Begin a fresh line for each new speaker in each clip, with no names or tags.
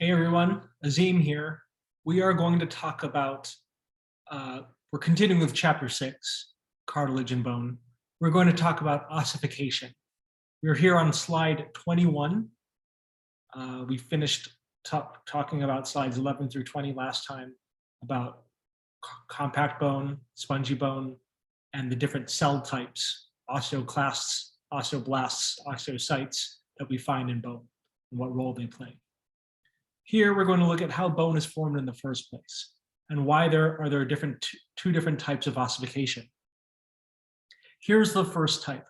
Hey everyone, Azim here. We are going to talk about, we're continuing with chapter 6, cartilage and bone. We're going to talk about ossification. We're here on slide 21. We finished talking about slides 11 through 20 last time about compact bone, spongy bone, and the different cell types, osteoclasts, osteoblasts, osteocytes that we find in bone and what role they play. Here, we're going to look at how bone is formed in the first place and why there are two different types of ossification. Here's the first type.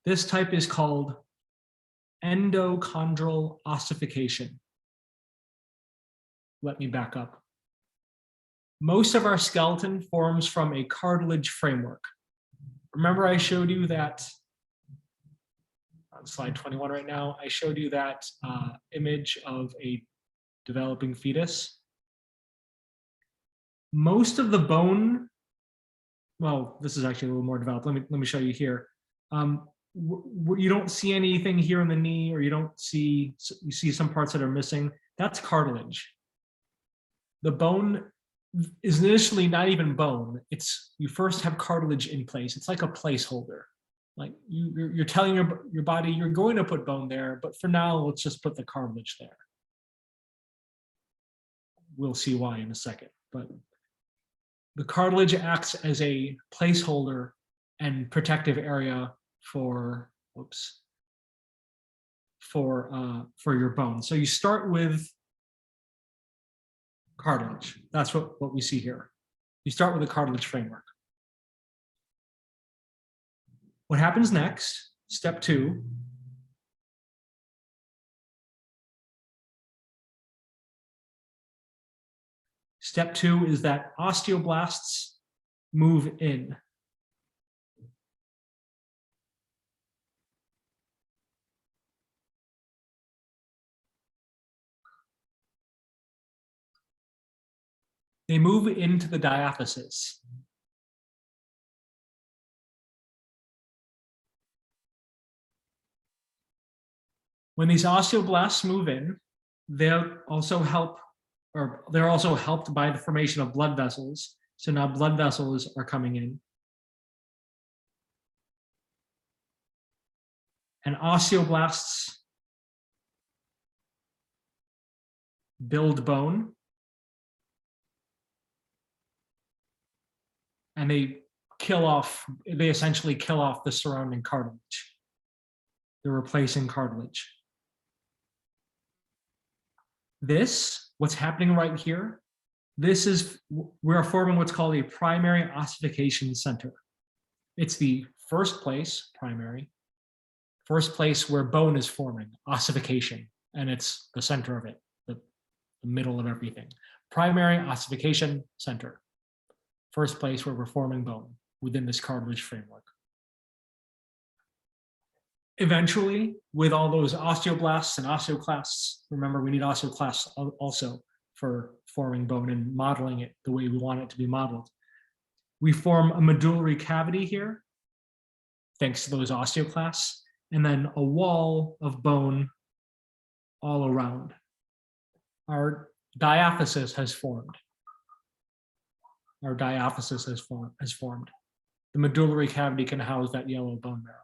This type is called endochondral ossification. Let me back up. Most of our skeleton forms from a cartilage framework. Remember I showed you that, on slide 21 right now, I showed you that image of a developing fetus. Most of the bone, well, this is actually a little more developed. Let me show you here. You don't see anything here in the knee, or you see some parts that are missing. That's cartilage. The bone is initially not even bone. You first have cartilage in place. It's like a placeholder. Like you're telling your body you're going to put bone there, but for now, let's just put the cartilage there. We'll see why in a second, but the cartilage acts as a placeholder and protective area for your bone. So you start with cartilage. That's what we see here. You start with a cartilage framework. What happens next? Step 2. Step 2 is that osteoblasts move in. They move into the diaphysis. When these osteoblasts move in, they're also helped by the formation of blood vessels. So now blood vessels are coming in. And osteoblasts build bone. And they essentially kill off the surrounding cartilage. They're replacing cartilage. What's happening right here, we're forming what's called a primary ossification center. It's the first place where bone is forming, ossification, and it's the center of it, the middle of everything. Primary ossification center, first place where we're forming bone within this cartilage framework. Eventually, with all those osteoblasts and osteoclasts, remember we need osteoclasts also for forming bone and modeling it the way we want it to be modeled. We form a medullary cavity here, thanks to those osteoclasts, and then a wall of bone all around. Our diaphysis has formed. Has formed. The medullary cavity can house that yellow bone marrow.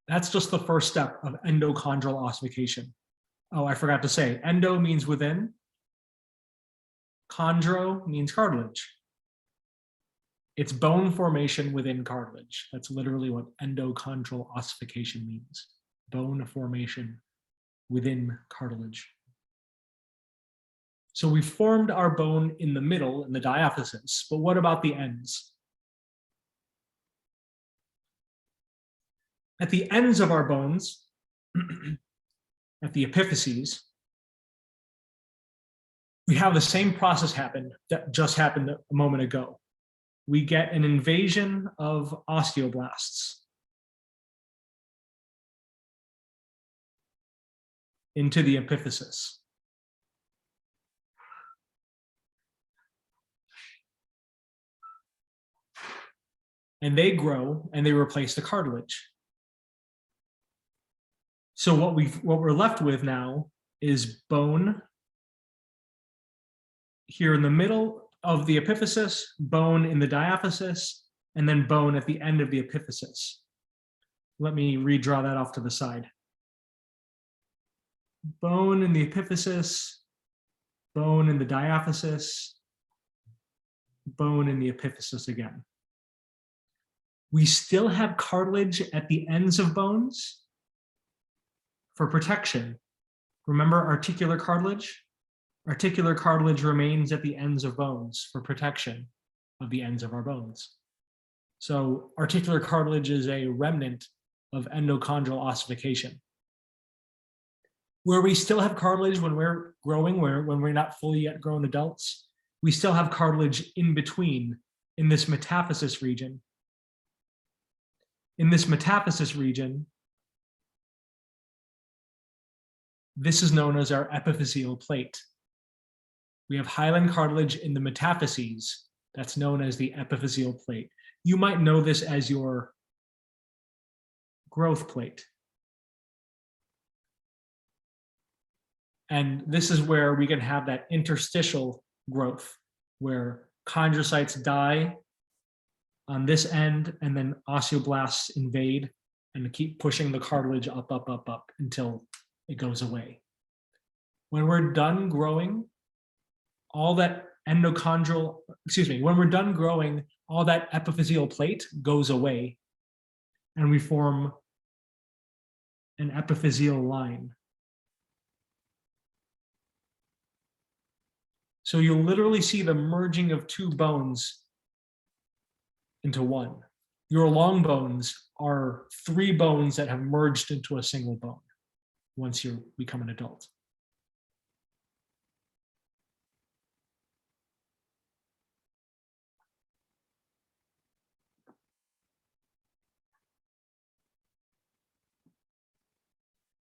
That's just the first step of endochondral ossification. Oh, I forgot to say, endo means within. Chondro means cartilage. It's bone formation within cartilage. That's literally what endochondral ossification means. Bone formation within cartilage. So we formed our bone in the middle, in the diaphysis, but what about the ends? At the ends of our bones, at the epiphyses, we have the same process that just happened a moment ago. We get an invasion of osteoblasts into the epiphysis. And they grow and they replace the cartilage. So what we're left with now is bone here in the middle of the epiphysis, bone in the diaphysis, and then bone at the end of the epiphysis. Let me redraw that off to the side. Bone in the epiphysis, bone in the diaphysis, bone in the epiphysis again. We still have cartilage at the ends of bones for protection. Remember articular cartilage? Articular cartilage remains at the ends of bones for protection of the ends of our bones. So articular cartilage is a remnant of endochondral ossification. Where we still have cartilage when we're growing, when we're not fully yet grown adults, we still have cartilage in between in this metaphysis region. In this metaphysis region, this is known as our epiphyseal plate. We have hyaline cartilage in the metaphyses. That's known as the epiphyseal plate. You might know this as your growth plate. And this is where we can have that interstitial growth, where chondrocytes die on this end, and then osteoblasts invade and keep pushing the cartilage up, up, up, up until it goes away. When we're done growing, all that endochondral, when we're done growing, all that epiphyseal plate goes away, and we form an epiphyseal line. So you'll literally see the merging of two bones into one. Your long bones are three bones that have merged into a single bone once you become an adult.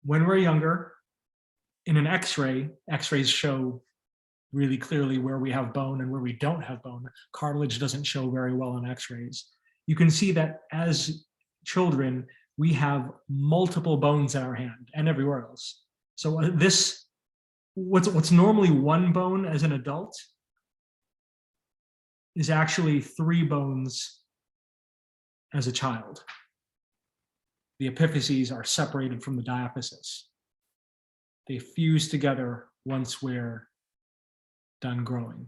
When we're younger, in an X-ray, X-rays show really clearly where we have bone and where we don't have bone. Cartilage doesn't show very well on X-rays. You can see that as children, we have multiple bones in our hand and everywhere else. So this, what's normally one bone as an adult is actually three bones as a child. The epiphyses are separated from the diaphysis. They fuse together once we're done growing.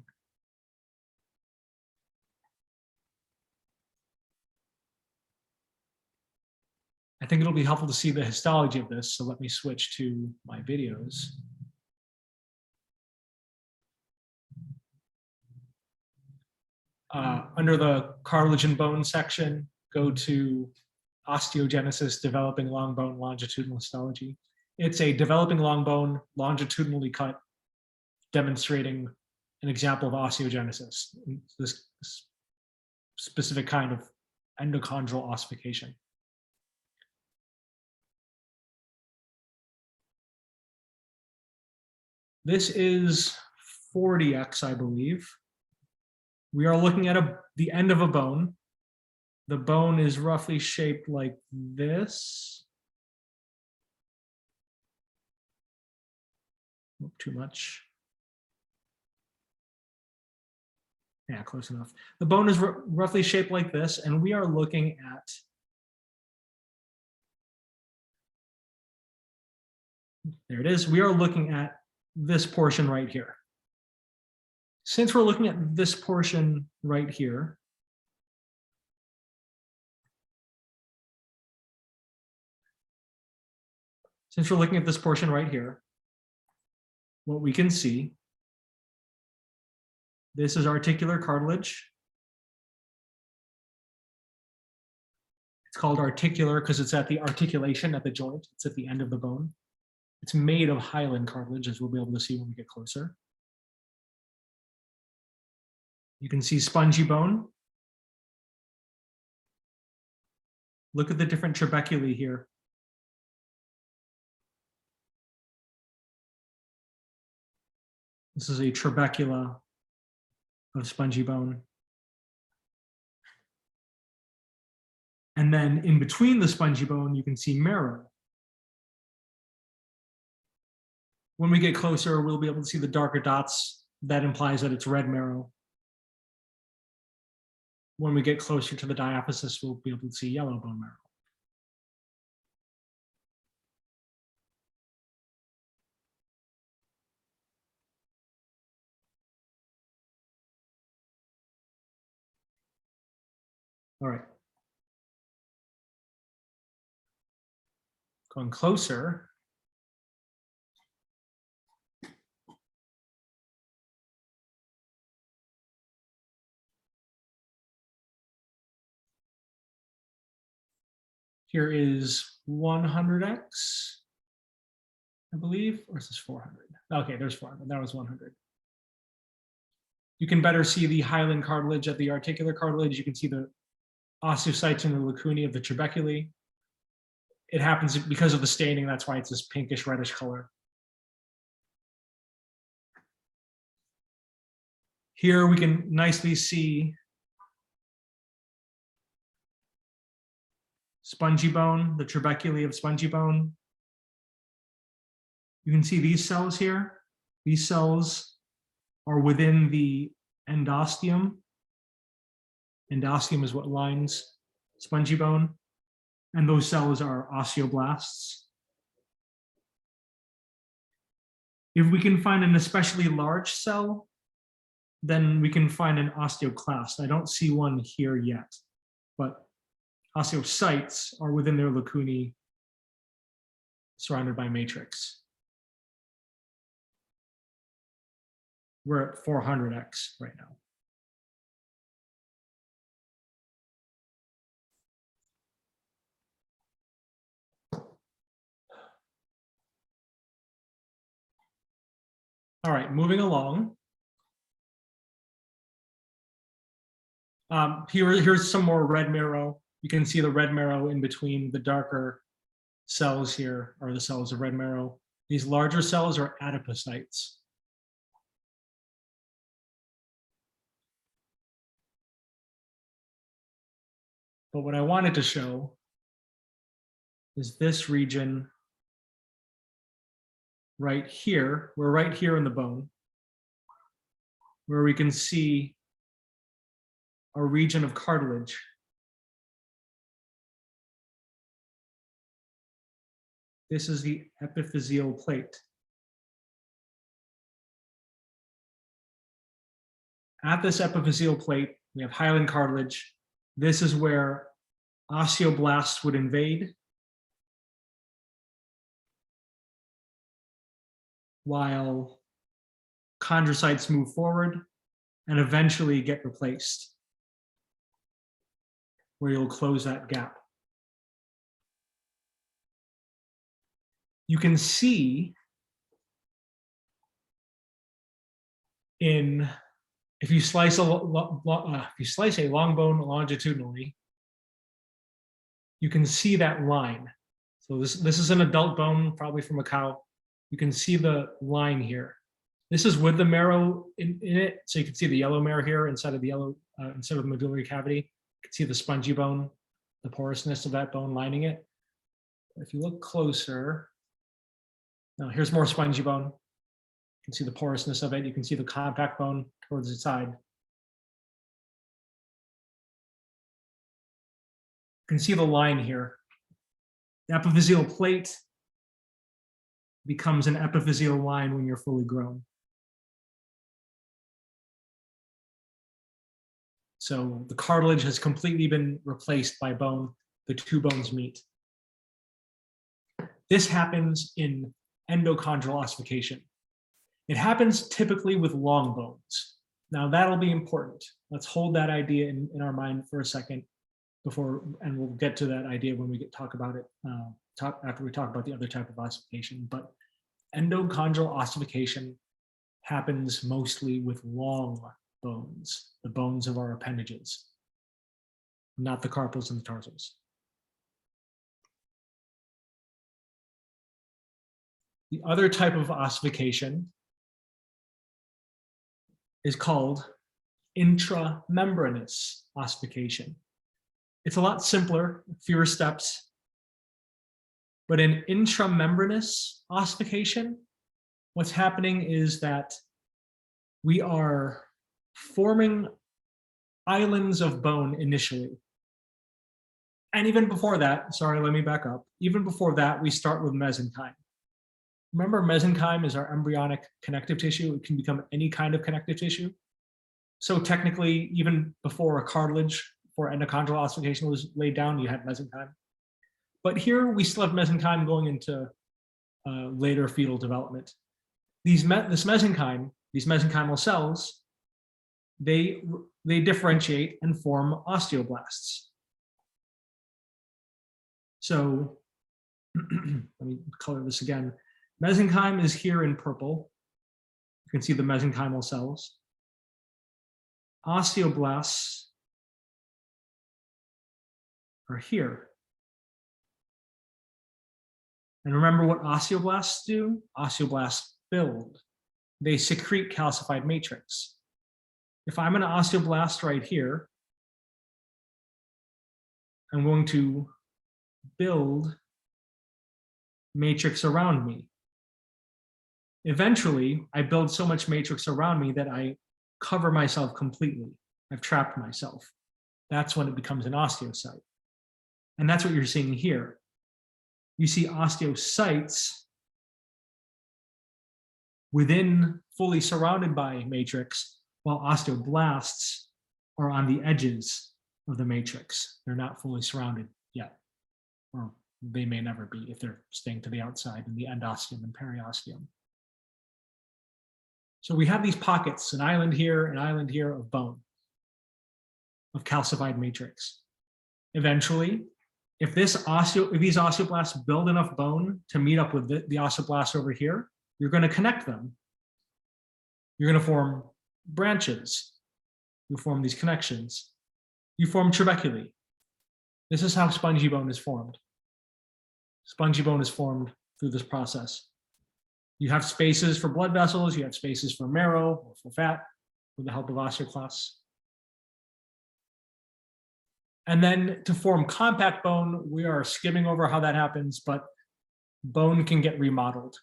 I think it'll be helpful to see the histology of this, so let me switch to my videos. Under the cartilage and bone section, go to osteogenesis, developing long bone, longitudinal histology. It's a developing long bone, longitudinally cut, demonstrating an example of osteogenesis, this specific kind of endochondral ossification. This is 40x, I believe. We are looking at the end of a bone. The bone is roughly shaped like this. Not too much. Yeah, close enough. The bone is roughly shaped like this, and we are looking at there it is. We are looking at this portion right here. Since we're looking at this portion right here, what we can see, this is articular cartilage. It's called articular because it's at the articulation at the joint. It's at the end of the bone. It's made of hyaline cartilage, as we'll be able to see when we get closer. You can see spongy bone. Look at the different trabeculae here. This is a trabecula of spongy bone. And then in between the spongy bone, you can see marrow. When we get closer, we'll be able to see the darker dots. That implies that it's red marrow. When we get closer to the diaphysis, we'll be able to see yellow bone marrow. All right. Going closer. Here is 100x, I believe, or is this 400? Okay, there's 400. That was 100. You can better see the hyaline cartilage at the articular cartilage. You can see the osteocytes and the lacunae of the trabeculae. It happens because of the staining. That's why it's this pinkish reddish color. Here we can nicely see spongy bone, the trabeculae of spongy bone. You can see these cells here. These cells are within the endosteum. Endosteum is what lines spongy bone, and those cells are osteoblasts. If we can find an especially large cell, then we can find an osteoclast. I don't see one here yet, but osteocytes are within their lacunae, surrounded by matrix. We're at 400x right now. All right, moving along. Here's some more red marrow. You can see the red marrow in between the darker cells here are the cells of red marrow. These larger cells are adipocytes. But what I wanted to show is this region right here. We're right here in the bone, where we can see a region of cartilage. This is the epiphyseal plate. At this epiphyseal plate, we have hyaline cartilage. This is where osteoblasts would invade, while chondrocytes move forward and eventually get replaced, where you'll close that gap. You can see if you slice a long bone longitudinally, you can see that line. So this is an adult bone, probably from a cow. You can see the line here. This is with the marrow in it, so you can see the yellow marrow here inside of the medullary cavity. You can see the spongy bone, the porousness of that bone lining it. If you look closer, now here's more spongy bone. You can see the porousness of it. You can see the compact bone towards the side. You can see the line here. The epiphyseal plate becomes an epiphyseal line when you're fully grown. So the cartilage has completely been replaced by bone. The two bones meet. This happens in endochondral ossification. It happens typically with long bones. Now that'll be important. Let's hold that idea in our mind for a second and we'll get to that idea when we talk about it after we talk about the other type of ossification. But endochondral ossification happens mostly with long bones, the bones of our appendages, not the carpals and the tarsals. The other type of ossification is called intramembranous ossification. It's a lot simpler, fewer steps. But in intramembranous ossification, what's happening is that we are forming islands of bone initially. And even before that, sorry, let me back up. Even before that, we start with mesenchyme. Remember, mesenchyme is our embryonic connective tissue. It can become any kind of connective tissue. So technically, even before a cartilage for endochondral ossification was laid down, you had mesenchyme. But here we still have mesenchyme going into later fetal development. This mesenchyme, these mesenchymal cells, they differentiate and form osteoblasts. So let me color this again. Mesenchyme is here in purple. You can see the mesenchymal cells. Osteoblasts are here. And remember what osteoblasts do? Osteoblasts build. They secrete calcified matrix. If I'm an osteoblast right here, I'm going to build matrix around me. Eventually, I build so much matrix around me that I cover myself completely. I've trapped myself. That's when it becomes an osteocyte. And that's what you're seeing here. You see osteocytes within, fully surrounded by matrix, while osteoblasts are on the edges of the matrix. They're not fully surrounded yet, or they may never be if they're staying to the outside in the endosteum and periosteum. So we have these pockets, an island here of bone, of calcified matrix. Eventually, if these osteoblasts build enough bone to meet up with the osteoblasts over here, you're going to connect them. You're going to form branches. You form these connections. You form trabeculae. This is how spongy bone is formed. Spongy bone is formed through this process. You have spaces for blood vessels, you have spaces for marrow or for fat with the help of osteoclasts. And then to form compact bone, we are skimming over how that happens, but bone can get remodeled.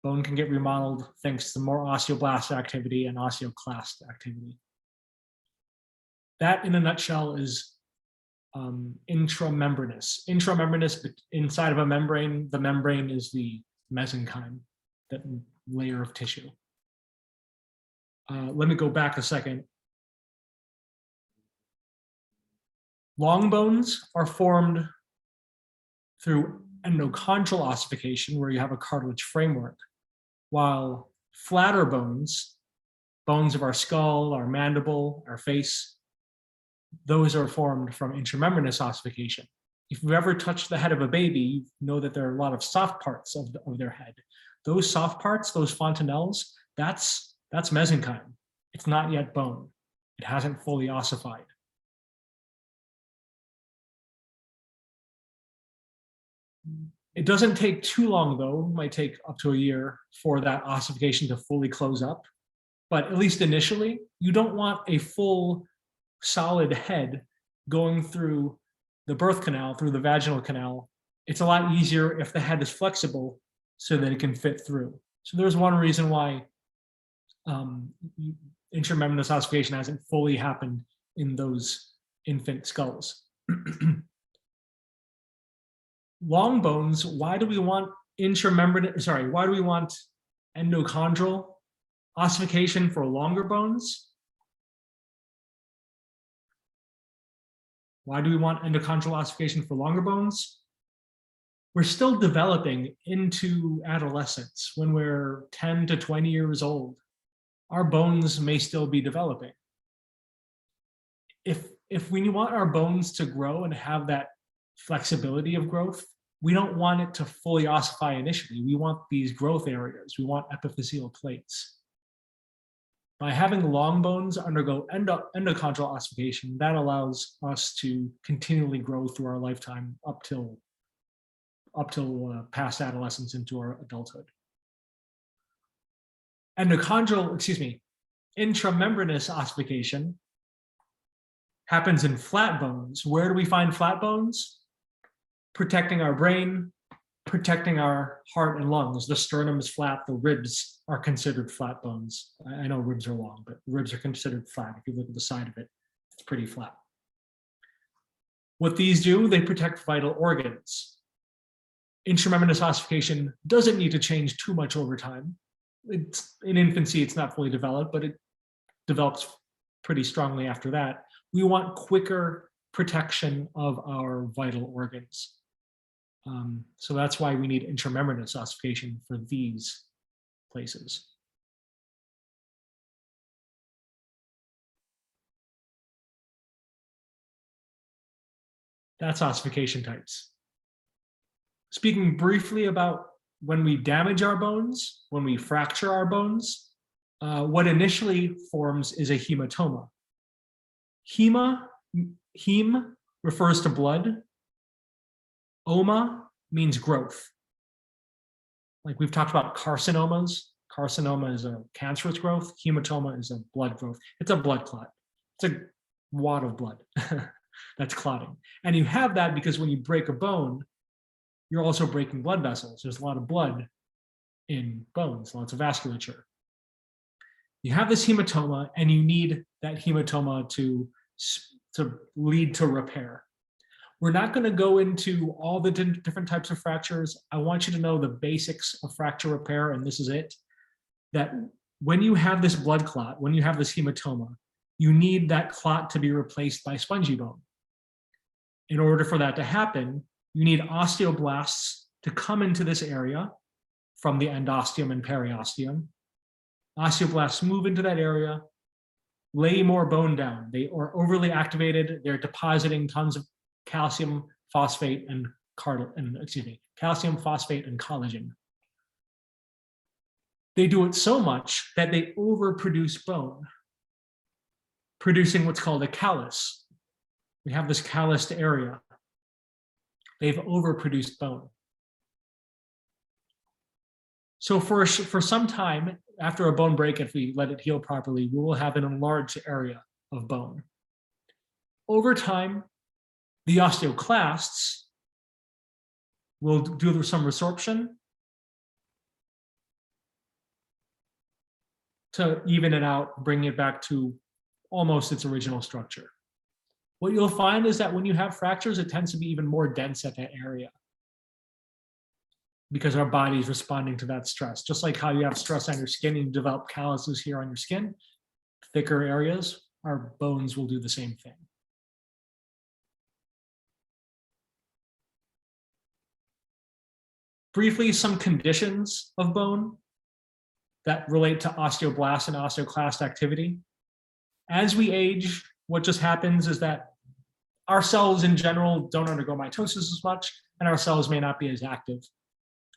Bone can get remodeled thanks to more osteoblast activity and osteoclast activity. That, in a nutshell, is intramembranous. Intramembranous, inside of a membrane, the membrane is the mesenchyme, that layer of tissue. Let me go back a second. Long bones are formed through endochondral ossification, where you have a cartilage framework, while flatter bones, bones of our skull, our mandible, our face, those are formed from intramembranous ossification. If you've ever touched the head of a baby, you know that there are a lot of soft parts of their head. Those soft parts, those fontanelles, that's mesenchyme. It's not yet bone. It hasn't fully ossified. It doesn't take too long, though. It might take up to a year for that ossification to fully close up. But at least initially, you don't want a full solid head going through the birth canal, through the vaginal canal. It's a lot easier if the head is flexible so that it can fit through. So there's one reason why intramembranous ossification hasn't fully happened in those infant skulls. Long bones, why do we want why do we want endochondral ossification for longer bones? Why do we want endochondral ossification for longer bones? We're still developing into adolescence. When we're 10 to 20 years old, our bones may still be developing. If we want our bones to grow and have that flexibility of growth, we don't want it to fully ossify initially. We want these growth areas. We want epiphyseal plates. By having long bones undergo endochondral ossification, that allows us to continually grow through our lifetime up till past adolescence into our adulthood. Intramembranous ossification happens in flat bones. Where do we find flat bones? Protecting our brain, protecting our heart and lungs. The sternum is flat, the ribs are considered flat bones. I know ribs are long, but ribs are considered flat. If you look at the side of it, it's pretty flat. What these do, they protect vital organs. Intramembranous ossification doesn't need to change too much over time. In infancy, it's not fully developed, but it develops pretty strongly after that. We want quicker protection of our vital organs. So that's why we need intramembranous ossification for these places. That's ossification types. Speaking briefly about when we damage our bones, when we fracture our bones, what initially forms is a hematoma. Heme refers to blood. Oma means growth. Like we've talked about carcinomas. Carcinoma is a cancerous growth. Hematoma is a blood growth. It's a blood clot. It's a wad of blood that's clotting. And you have that because when you break a bone, you're also breaking blood vessels. There's a lot of blood in bones, lots of vasculature. You have this hematoma, and you need that hematoma to lead to repair. We're not going to go into all the different types of fractures. I want you to know the basics of fracture repair, and this is it. That when you have this blood clot, when you have this hematoma, you need that clot to be replaced by spongy bone. In order for that to happen, you need osteoblasts to come into this area from the endosteum and periosteum. Osteoblasts move into that area, lay more bone down. They are overly activated. They're depositing tons of calcium phosphate and calcium phosphate and collagen. They do it so much that they overproduce bone, producing what's called a callus. We have this calloused area. They've overproduced bone. So for some time after a bone break, if we let it heal properly, we will have an enlarged area of bone. Over time, the osteoclasts will do some resorption to even it out, bring it back to almost its original structure. What you'll find is that when you have fractures, it tends to be even more dense at that area because our body is responding to that stress. Just like how you have stress on your skin and you develop calluses here on your skin, thicker areas, our bones will do the same thing. Briefly, some conditions of bone that relate to osteoblast and osteoclast activity. As we age, what just happens is that our cells in general don't undergo mitosis as much, and our cells may not be as active.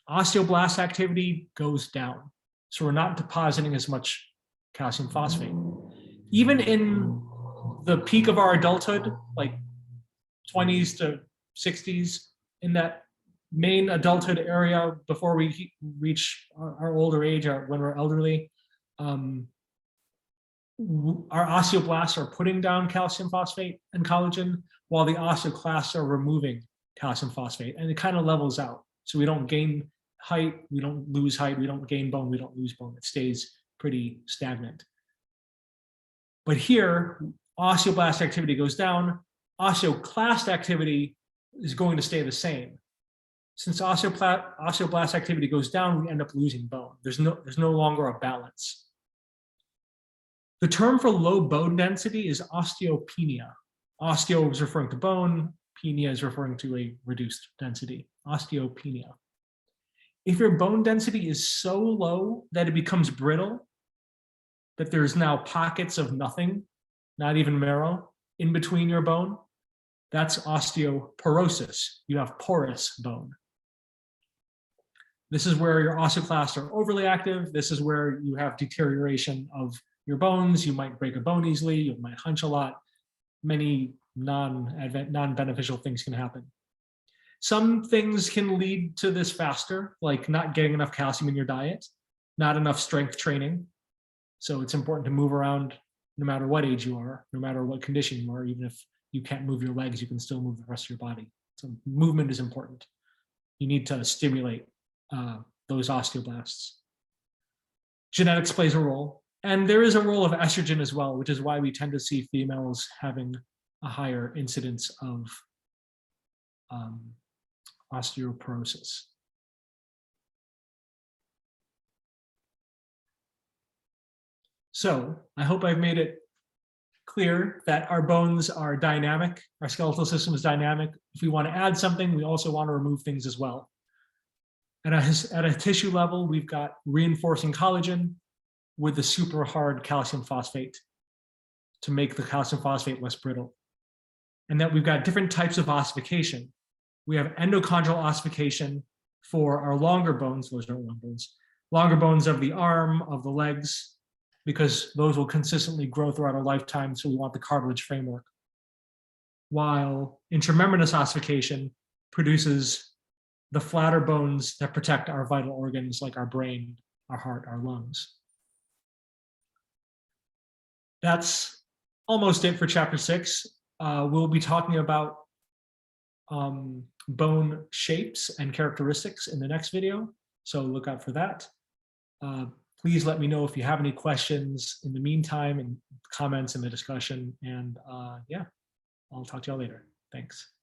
Osteoblast activity goes down, so we're not depositing as much calcium phosphate. Even in the peak of our adulthood, like 20s to 60s, in that main adulthood area before we reach our older age or when we're elderly, our osteoblasts are putting down calcium phosphate and collagen while the osteoclasts are removing calcium phosphate, and it kind of levels out. So we don't gain height, we don't lose height, we don't gain bone, we don't lose bone. It stays pretty stagnant. But here, osteoblast activity goes down, osteoclast activity is going to stay the same. Since osteoblast activity goes down, we end up losing bone. There's no longer a balance. The term for low bone density is osteopenia. Osteo is referring to bone, penia is referring to a reduced density, osteopenia. If your bone density is so low that it becomes brittle, that there's now pockets of nothing, not even marrow, in between your bone, that's osteoporosis. You have porous bone. This is where your osteoclasts are overly active. This is where you have deterioration of your bones. You might break a bone easily. You might hunch a lot. Many non-beneficial things can happen. Some things can lead to this faster, like not getting enough calcium in your diet, not enough strength training. So it's important to move around no matter what age you are, no matter what condition you are. Even if you can't move your legs, you can still move the rest of your body. So movement is important. you need to stimulate those osteoblasts. Genetics plays a role, and there is a role of estrogen as well, which is why we tend to see females having a higher incidence of osteoporosis. So I hope I've made it clear that our bones are dynamic, our skeletal system is dynamic. If we want to add something, we also want to remove things as well. At a tissue level, we've got reinforcing collagen with the super hard calcium phosphate to make the calcium phosphate less brittle. And that we've got different types of ossification. We have endochondral ossification for our longer bones, those are long bones, longer bones of the arm, of the legs, because those will consistently grow throughout our lifetime, so we want the cartilage framework. While intramembranous ossification produces the flatter bones that protect our vital organs like our brain, our heart, our lungs. That's almost it for chapter 6. We'll be talking about bone shapes and characteristics in the next video, so look out for that. Please let me know if you have any questions in the meantime, and comments in the discussion. And yeah, I'll talk to y'all later. Thanks.